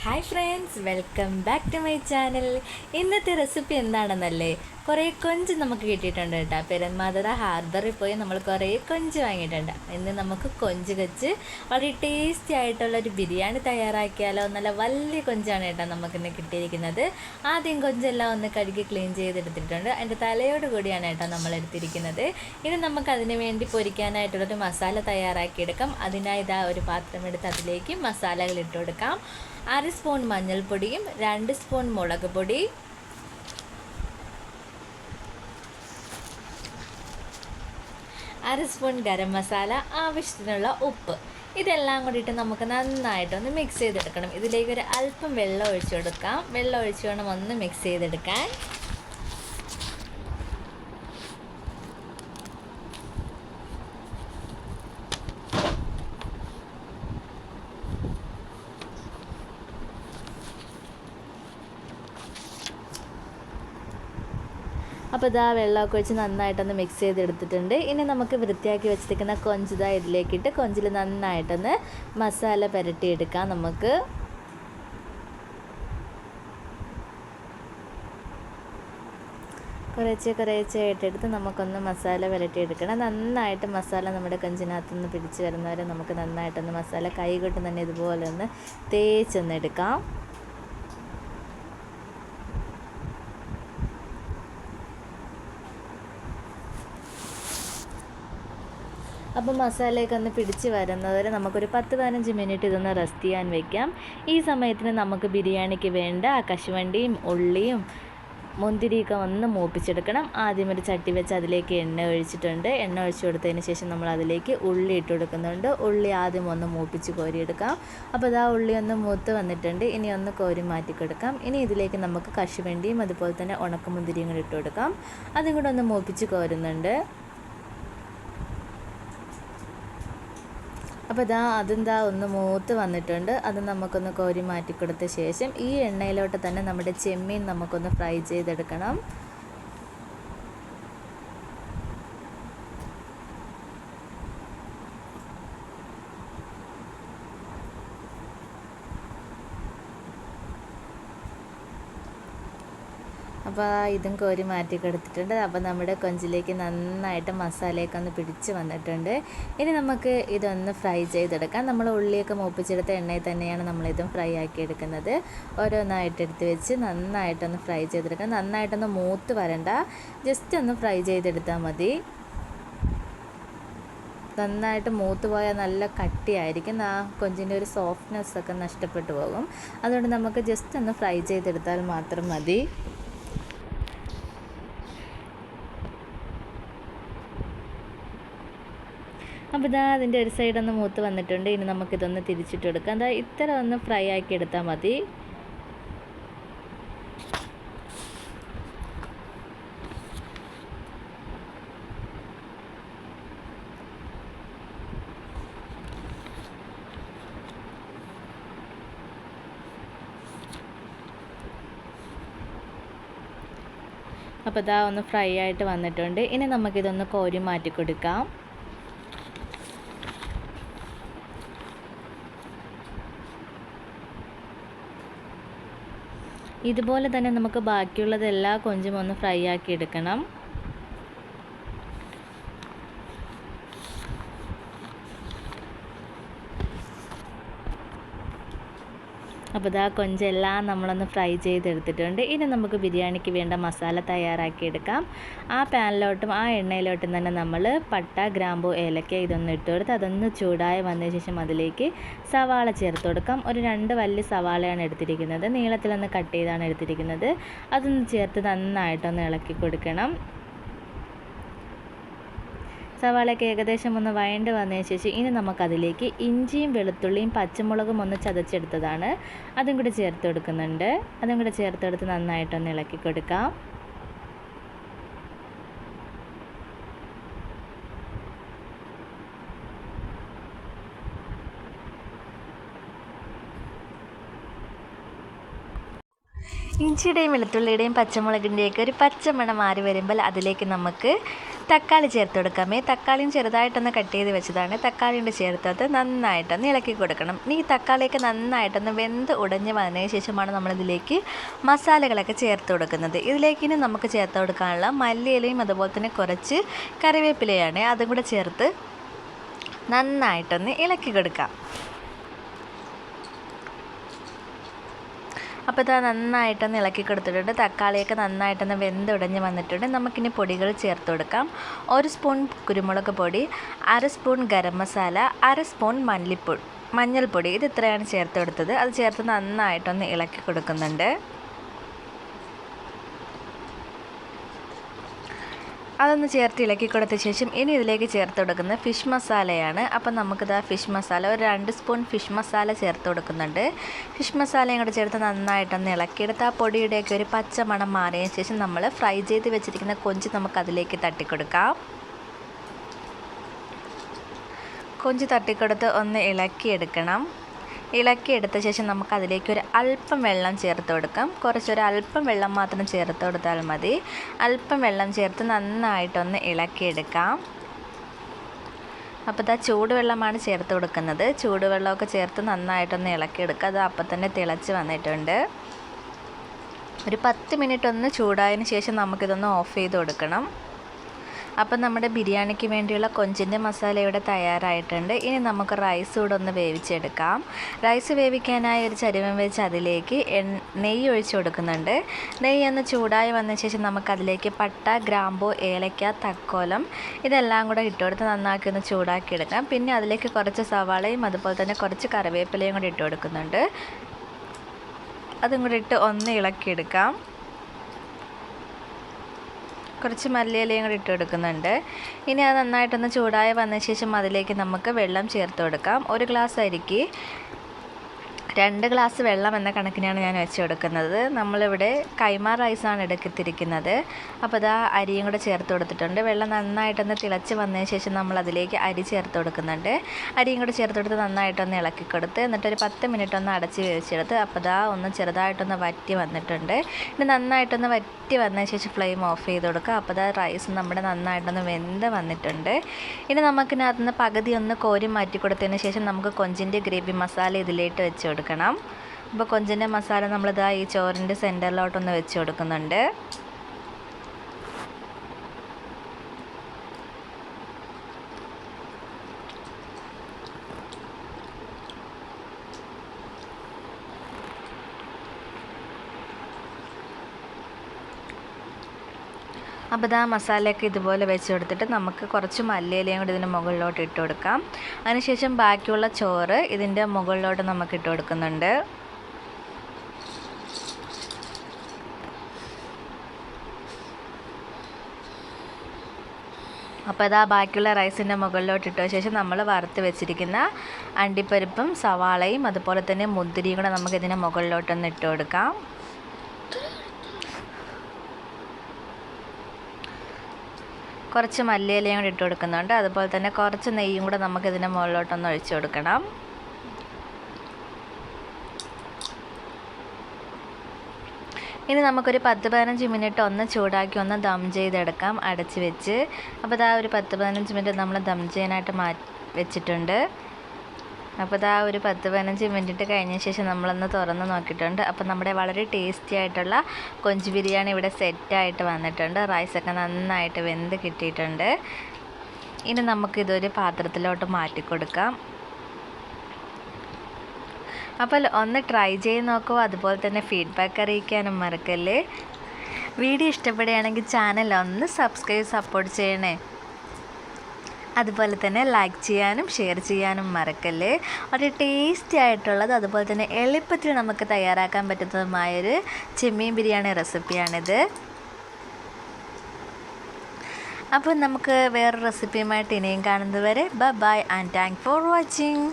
Hi friends, welcome back to my channel. ഇന്നത്തെ recipe എന്താണെന്നല്ലേ, കുറേ കൊഞ്ച് നമുക്ക് കിട്ടിയിട്ടുണ്ട് കേട്ടോ. പെരുമാതുറ ഹാർബറിൽ പോയി നമ്മൾ കുറേ കൊഞ്ച് വാങ്ങിയിട്ടുണ്ട്. ഇന്ന് നമുക്ക് കൊഞ്ച് വെച്ച് വളരെ ടേസ്റ്റി ആയിട്ടുള്ളൊരു ബിരിയാണി തയ്യാറാക്കിയാലോ. നല്ല വലിയ കൊഞ്ചാണ് കേട്ടോ നമുക്കിന്ന് കിട്ടിയിരിക്കുന്നത്. ആദ്യം കൊഞ്ചെല്ലാം ഒന്ന് കഴുകി ക്ലീൻ ചെയ്തെടുത്തിട്ടുണ്ട്. അതിൻ്റെ തലയോട് കൂടിയാണ് കേട്ടോ നമ്മൾ എടുത്തിരിക്കുന്നത്. ഇനി നമുക്കതിന് വേണ്ടി പൊരിക്കാനായിട്ടുള്ളൊരു മസാല തയ്യാറാക്കിയെടുക്കാം. അതിനായി ഇതാ ഒരു പാത്രം എടുത്ത് അതിലേക്ക് മസാലകൾ ഇട്ട് കൊടുക്കാം. 1/2 സ്പൂൺ മഞ്ഞൾപ്പൊടിയും 2 സ്പൂൺ മുളക് പൊടി, 1/2 സ്പൂൺ ഗരം മസാല, ആവശ്യത്തിനുള്ള ഉപ്പ്. ഇതെല്ലാം കൂടിയിട്ട് നമുക്ക് നന്നായിട്ടൊന്ന് മിക്സ് ചെയ്തെടുക്കണം. ഇതിലേക്ക് ഒരു അല്പം വെള്ളം ഒഴിച്ചു കൊടുക്കാം. വെള്ളം ഒഴിച്ച് വേണം ഒന്ന് മിക്സ് ചെയ്തെടുക്കാൻ. അപ്പോൾ ഇതാ വെള്ളമൊക്കെ ഒഴിച്ച് നന്നായിട്ടൊന്ന് മിക്സ് ചെയ്തെടുത്തിട്ടുണ്ട്. ഇനി നമുക്ക് വൃത്തിയാക്കി വെച്ചിരിക്കുന്ന കൊഞ്ച് ഇതിലേക്കിട്ട് കൊഞ്ചിൽ നന്നായിട്ടൊന്ന് മസാല പുരട്ടിയെടുക്കാം. നമുക്ക് കുറേശ്ശെ ആയിട്ടെടുത്ത് നമുക്കൊന്ന് മസാല പുരട്ടിയെടുക്കണം. നന്നായിട്ട് മസാല നമ്മുടെ കൊഞ്ചിനകത്തുനിന്ന് പിടിച്ച് വരുന്നവരെ നമുക്ക് നന്നായിട്ടൊന്ന് മസാല കൈ കൊണ്ട് തന്നെ ഇതുപോലെ ഒന്ന് തേച്ചൊന്ന് എടുക്കാം. അപ്പോൾ മസാലയൊക്കെ ഒന്ന് പിടിച്ച് വരുന്നവരെ നമുക്കൊരു 10-15 മിനിറ്റ് ഇതൊന്ന് റെസ്റ്റ് ചെയ്യാൻ വെക്കാം. ഈ സമയത്തിന് നമുക്ക് ബിരിയാണിക്ക് വേണ്ട കശുവണ്ടിയും ഉള്ളിയും മുന്തിരിയൊക്കെ ഒന്ന് മൂപ്പിച്ചെടുക്കണം. ആദ്യം ഒരു ചട്ടി വെച്ച് അതിലേക്ക് എണ്ണ ഒഴിച്ചിട്ടുണ്ട്. എണ്ണ ഒഴിച്ച് കൊടുത്തതിന് ശേഷം നമ്മൾ അതിലേക്ക് ഉള്ളി ഇട്ട് കൊടുക്കുന്നുണ്ട്. ഉള്ളി ആദ്യം ഒന്ന് മൂപ്പിച്ച് കോരിയെടുക്കാം. അപ്പോൾ ഇതാ ഉള്ളി ഒന്ന് മൂത്ത് വന്നിട്ടുണ്ട്. ഇനി ഒന്ന് കോരി മാറ്റി കൊടുക്കാം. ഇനി ഇതിലേക്ക് നമുക്ക് കശുവണ്ടിയും അതുപോലെ തന്നെ ഉണക്കമുന്തിരിയും കൂടി ഇട്ട് കൊടുക്കാം. അതും കൂടെ ഒന്ന് മൂപ്പിച്ച് കോരുന്നുണ്ട്. അപ്പോൾ അതെന്താ ഒന്ന് മൂത്ത് വന്നിട്ടുണ്ട്. അത് നമുക്കൊന്ന് കോരി മാറ്റി കൊടുത്ത ശേഷം ഈ എണ്ണയിലോട്ട് തന്നെ നമ്മുടെ ചെമ്മീൻ നമുക്കൊന്ന് ഫ്രൈ ചെയ്തെടുക്കണം. അപ്പോൾ ഇതും കോരി മാറ്റി കൊടുത്തിട്ടുണ്ട്. അപ്പോൾ നമ്മുടെ കൊഞ്ചിലേക്ക് നന്നായിട്ട് മസാലയൊക്കെ ഒന്ന് പിടിച്ച് വന്നിട്ടുണ്ട്. ഇനി നമുക്ക് ഇതൊന്ന് ഫ്രൈ ചെയ്തെടുക്കാം. നമ്മൾ ഉള്ളിയൊക്കെ മൂപ്പിച്ചെടുത്ത എണ്ണയിൽ തന്നെയാണ് നമ്മളിതും ഫ്രൈ ആക്കി എടുക്കുന്നത്. ഓരോന്നായിട്ട് എടുത്ത് വെച്ച് നന്നായിട്ടൊന്ന് ഫ്രൈ ചെയ്തെടുക്കാം. നന്നായിട്ടൊന്ന് മൂത്ത് വരണ്ട, ജസ്റ്റ് ഒന്ന് ഫ്രൈ ചെയ്തെടുത്താൽ മതി. നന്നായിട്ട് മൂത്ത് പോയാൽ നല്ല കട്ടിയായിരിക്കും. ആ കൊഞ്ചിൻ്റെ ഒരു സോഫ്റ്റ്നെസ്സൊക്കെ നഷ്ടപ്പെട്ടു പോകും. അതുകൊണ്ട് നമുക്ക് ജസ്റ്റ് ഒന്ന് ഫ്രൈ ചെയ്തെടുത്താൽ മാത്രം മതി. അപ്പോൾ അതിൻ്റെ ഒരു സൈഡൊന്ന് മൂത്ത് വന്നിട്ടുണ്ട്. ഇനി നമുക്കിതൊന്ന് തിരിച്ചിട്ട് കൊടുക്കാം. ഇത്ര ഒന്ന് ഫ്രൈ ആക്കി എടുത്താൽ മതി. അപ്പോൾ ഒന്ന് ഫ്രൈ ആയിട്ട് വന്നിട്ടുണ്ട്. ഇനി നമുക്കിതൊന്ന് കോരി മാറ്റി കൊടുക്കാം. ഇതുപോലെ തന്നെ നമുക്ക് ബാക്കിയുള്ളതെല്ലാം കൊഞ്ചും ഒന്ന് ഫ്രൈ ആക്കി എടുക്കണം. അപ്പോൾ കൊഞ്ചെല്ലാം നമ്മളൊന്ന് ഫ്രൈ ചെയ്തെടുത്തിട്ടുണ്ട്. ഇനി നമുക്ക് ബിരിയാണിക്ക് വേണ്ട മസാല തയ്യാറാക്കിയെടുക്കാം. ആ പാനിലോട്ടും ആ എണ്ണയിലോട്ടും തന്നെ നമ്മൾ പട്ട, ഗ്രാമ്പു, ഏലക്ക ഇതൊന്ന് ഇട്ട് കൊടുത്ത് അതൊന്ന് ചൂടായി വന്നതിന് ശേഷം അതിലേക്ക് സവാള ചേർത്ത് കൊടുക്കാം. ഒരു 2 വലിയ സവാളയാണ് എടുത്തിരിക്കുന്നത്. നീളത്തിലൊന്ന് കട്ട് ചെയ്താണ് എടുത്തിരിക്കുന്നത്. അതൊന്ന് ചേർത്ത് നന്നായിട്ടൊന്ന് ഇളക്കി കൊടുക്കണം. സവാളയൊക്കെ ഏകദേശം ഒന്ന് വഴണ്ട് വന്നതിന് ശേഷം ഇനി നമുക്കതിലേക്ക് ഇഞ്ചിയും വെളുത്തുള്ളിയും പച്ചമുളകും ഒന്ന് ചതച്ചെടുത്തതാണ്, അതും കൂടി ചേർത്ത് കൊടുക്കുന്നുണ്ട്. അതും കൂടി ചേർത്തെടുത്ത് നന്നായിട്ടൊന്ന് ഇളക്കി കൊടുക്കാം. ഇഞ്ചിയുടെയും വെളുത്തുള്ളിയുടെയും പച്ചമുളകിൻ്റെയൊക്കെ ഒരു പച്ചമണം മാറി വരുമ്പോൾ അതിലേക്ക് നമുക്ക് തക്കാളി ചേർത്ത് കൊടുക്കാമേ. തക്കാളിയും ചെറുതായിട്ടൊന്ന് കട്ട് ചെയ്ത് വെച്ചതാണ്. തക്കാളിയുടെ ചേർത്തത് നന്നായിട്ടൊന്ന് ഇളക്കി കൊടുക്കണം. ഈ തക്കാളിയൊക്കെ നന്നായിട്ടൊന്ന് വെന്ത് ഉടഞ്ഞ് വന്നതിന് ശേഷമാണ് നമ്മളിതിലേക്ക് മസാലകളൊക്കെ ചേർത്ത് കൊടുക്കുന്നത്. ഇതിലേക്ക് ഇനി നമുക്ക് ചേർത്ത് കൊടുക്കാനുള്ള മല്ലിയിലയും അതുപോലെ തന്നെ കുറച്ച് കറിവേപ്പിലയാണ്. അതും കൂടെ ചേർത്ത് നന്നായിട്ടൊന്ന് ഇളക്കി കൊടുക്കാം. അപ്പോൾ ഇതാ നന്നായിട്ടൊന്ന് ഇളക്കി കൊടുത്തിട്ടുണ്ട്. തക്കാളിയൊക്കെ നന്നായിട്ടൊന്ന് വെന്തുടഞ്ഞ് വന്നിട്ടുണ്ട്. നമുക്കിനി പൊടികൾ ചേർത്ത് കൊടുക്കാം. 1 സ്പൂൺ കുരുമുളക് പൊടി, 1/2 സ്പൂൺ ഗരം മസാല, 1/2 സ്പൂൺ മഞ്ഞൾപ്പൊടി. ഇത് ഇത്രയാണ് ചേർത്ത് കൊടുത്തത്. അത് ചേർത്ത് നന്നായിട്ടൊന്ന് ഇളക്കി കൊടുക്കുന്നുണ്ട്. അതൊന്ന് ചേർത്ത് ഇളക്കി കൊടുത്ത ശേഷം ഇനി ഇതിലേക്ക് ചേർത്ത് കൊടുക്കുന്നത് ഫിഷ് മസാലയാണ്. അപ്പം നമുക്കിത് ഫിഷ് മസാല ഒരു 2 സ്പൂൺ ഫിഷ് മസാല ചേർത്ത് കൊടുക്കുന്നുണ്ട്. ഫിഷ് മസാലയും കൂടെ ചേർത്ത് നന്നായിട്ടൊന്ന് ഇളക്കിയെടുത്ത് ആ പൊടിയുടെയൊക്കെ ഒരു പച്ച മണം മാറിയതിന് ശേഷം നമ്മൾ ഫ്രൈ ചെയ്ത് വെച്ചിരിക്കുന്ന കൊഞ്ച് നമുക്കതിലേക്ക് തട്ടിക്കൊടുക്കാം. കൊഞ്ച് തട്ടിക്കൊടുത്ത് ഒന്ന് ഇളക്കിയെടുക്കണം. ഇളക്കിയെടുത്ത ശേഷം നമുക്കതിലേക്ക് ഒരു അല്പം വെള്ളം ചേർത്ത് കൊടുക്കാം. അല്പം വെള്ളം മാത്രം ചേർത്ത് കൊടുത്താൽ മതി. അല്പം വെള്ളം ചേർത്ത് നന്നായിട്ടൊന്ന് ഇളക്കിയെടുക്കാം. അപ്പോൾ ഇതാ ചൂടുവെള്ളമാണ് ചേർത്ത് കൊടുക്കുന്നത്. ചൂടുവെള്ളമൊക്കെ ചേർത്ത് നന്നായിട്ടൊന്ന് ഇളക്കിയെടുക്കുക. അത് അപ്പം തന്നെ തിളച്ച് വന്നിട്ടുണ്ട്. ഒരു 10 മിനിറ്റ് ഒന്ന് ചൂടായതിന് ശേഷം നമുക്കിതൊന്ന് ഓഫ് ചെയ്ത് കൊടുക്കണം. അപ്പം നമ്മുടെ ബിരിയാണിക്ക് വേണ്ടിയുള്ള കൊഞ്ചിൻ്റെ മസാല ഇവിടെ തയ്യാറായിട്ടുണ്ട്. ഇനി നമുക്ക് റൈസ് കൂടെ ഒന്ന് വേവിച്ചെടുക്കാം. റൈസ് വേവിക്കാനായി ഒരു ചരുവം വെച്ച് അതിലേക്ക് നെയ്യ് ഒഴിച്ച് കൊടുക്കുന്നുണ്ട്. നെയ്യ് ഒന്ന് ചൂടായി വന്ന ശേഷം നമുക്കതിലേക്ക് പട്ട, ഗ്രാമ്പൂ, ഏലക്ക, തക്കോലം ഇതെല്ലാം കൂടെ ഇട്ട് കൊടുത്ത് നന്നാക്കി ഒന്ന് ചൂടാക്കിയെടുക്കാം. പിന്നെ അതിലേക്ക് കുറച്ച് സവാളയും അതുപോലെ തന്നെ കുറച്ച് കറിവേപ്പിലയും കൂടി ഇട്ട് കൊടുക്കുന്നുണ്ട്. അതും കൂടി ഇട്ട് ഒന്ന് ഇളക്കിയെടുക്കാം. കുറച്ച് മല്ലിയിലയും കൂടി ഇട്ട് കൊടുക്കുന്നുണ്ട്. ഇനി അത് നന്നായിട്ടൊന്ന് ചൂടായി വന്ന ശേഷം അതിലേക്ക് നമുക്ക് വെള്ളം ചേർത്ത് കൊടുക്കാം. 1 ഗ്ലാസ് അരിക്ക് 2 ഗ്ലാസ് വെള്ളം എന്ന കണക്കിനാണ് ഞാൻ വെച്ച് കൊടുക്കുന്നത്. നമ്മളിവിടെ കൈമ റൈസാണ് എടുത്തിരിക്കുന്നത്. അപ്പോൾ ഇതാ അരിയും കൂടെ ചേർത്ത് കൊടുത്തിട്ടുണ്ട്. വെള്ളം നന്നായിട്ടൊന്ന് തിളച്ച് വന്നതിന് ശേഷം നമ്മൾ അതിലേക്ക് അരി ചേർത്ത് കൊടുക്കുന്നുണ്ട്. അരിയും കൂടെ ചേർത്ത് കൊടുത്ത് നന്നായിട്ടൊന്ന് ഇളക്കി കൊടുത്ത് എന്നിട്ടൊരു 10 മിനിറ്റ് ഒന്ന് അടച്ച് വേവിച്ചെടുത്ത് അപ്പോൾ ഇതാ ഒന്ന് ചെറുതായിട്ടൊന്ന് വറ്റി വന്നിട്ടുണ്ട്. ഇനി നന്നായിട്ടൊന്ന് വറ്റി വന്നതിന് ശേഷം ഫ്ലെയിം ഓഫ് ചെയ്ത് കൊടുക്കുക. അപ്പോൾ ഇതാ റൈസ് നമ്മുടെ നന്നായിട്ടൊന്ന് വെന്ത് വന്നിട്ടുണ്ട്. ഇനി നമുക്കിനകത്തുനിന്ന് പകുതി ഒന്ന് കോരി മാറ്റി കൊടുത്തതിന് ശേഷം നമുക്ക് കൊഞ്ചിൻ്റെ ഗ്രേവി മസാല ഇതിലേക്ക് വെച്ച് കൊടുക്കണം. അപ്പോൾ കൊഞ്ചിൻ്റെ മസാല നമ്മളിതാ ഈ ചോറിൻ്റെ സെൻറ്ററിലോട്ടൊന്ന് വെച്ച് കൊടുക്കുന്നുണ്ട്. അപ്പോൾ ഇതാ മസാലയൊക്കെ ഇതുപോലെ വെച്ച് കൊടുത്തിട്ട് നമുക്ക് കുറച്ച് മല്ലിയിലയും കൂടി ഇതിന് മുകളിലോട്ട് ഇട്ട് കൊടുക്കാം. അതിനുശേഷം ബാക്കിയുള്ള ചോറ് ഇതിൻ്റെ മുകളിലോട്ട് നമുക്ക് ഇട്ട് കൊടുക്കുന്നുണ്ട്. അപ്പോൾ ഇതാ ബാക്കിയുള്ള റൈസിൻ്റെ മുകളിലോട്ട് ഇട്ട ശേഷം നമ്മൾ വറുത്ത് വെച്ചിരിക്കുന്ന അണ്ടിപ്പരിപ്പും സവാളയും അതുപോലെ തന്നെ മുന്തിരിയും കൂടെ നമുക്ക് ഇതിൻ്റെ മുകളിലോട്ടൊന്ന് ഇട്ട് കൊടുക്കാം. കുറച്ച് മല്ലിയിലയും കൂടി ഇട്ട് കൊടുക്കുന്നുണ്ട്. അതുപോലെ തന്നെ കുറച്ച് നെയ്യും കൂടെ നമുക്ക് ഇതിൻ്റെ മുകളിലോട്ടൊന്ന് ഒഴിച്ച് കൊടുക്കണം. ഇനി നമുക്കൊരു 10-15 മിനിറ്റ് ഒന്ന് ചൂടാക്കി ഒന്ന് ദം ചെയ്തെടുക്കാം അടച്ച് വെച്ച്. അപ്പോൾ ഇതാ ഒരു 10-15 മിനിറ്റ് നമ്മൾ ദം ചെയ്യാനായിട്ട് വെച്ചിട്ടുണ്ട്. അപ്പോൾ ഇതാ ഒരു 10-15 മിനിറ്റ് കഴിഞ്ഞ ശേഷം നമ്മളൊന്ന് തുറന്ന് നോക്കിയിട്ടുണ്ട്. അപ്പോൾ നമ്മുടെ വളരെ ടേസ്റ്റി ആയിട്ടുള്ള കൊഞ്ച് ബിരിയാണി ഇവിടെ സെറ്റായിട്ട് വന്നിട്ടുണ്ട്. റൈസൊക്കെ നന്നായിട്ട് വെന്ത് കിട്ടിയിട്ടുണ്ട്. ഇനി നമുക്കിതൊരു പാത്രത്തിലോട്ട് മാറ്റി കൊടുക്കാം. അപ്പോൾ ഒന്ന് ട്രൈ ചെയ്ത് നോക്കുക. അതുപോലെ തന്നെ ഫീഡ്ബാക്ക് അറിയിക്കാനും മറക്കല്ലേ. വീഡിയോ ഇഷ്ടപ്പെടുകയാണെങ്കിൽ ചാനൽ ഒന്ന് സപ്പോർട്ട് ചെയ്യണേ. അതുപോലെ തന്നെ ലൈക്ക് ചെയ്യാനും ഷെയർ ചെയ്യാനും മറക്കല്ലേ. വളരെ ടേസ്റ്റി ആയിട്ടുള്ളത് അതുപോലെ തന്നെ എളുപ്പത്തിൽ നമുക്ക് തയ്യാറാക്കാൻ പറ്റുന്നതുമായൊരു ചെമ്മീൻ ബിരിയാണി റെസിപ്പിയാണിത്. അപ്പോൾ നമുക്ക് വേറൊരു റെസിപ്പിയുമായിട്ട് ഇനിയും കാണുന്നത് വരെ bye and thank for watching.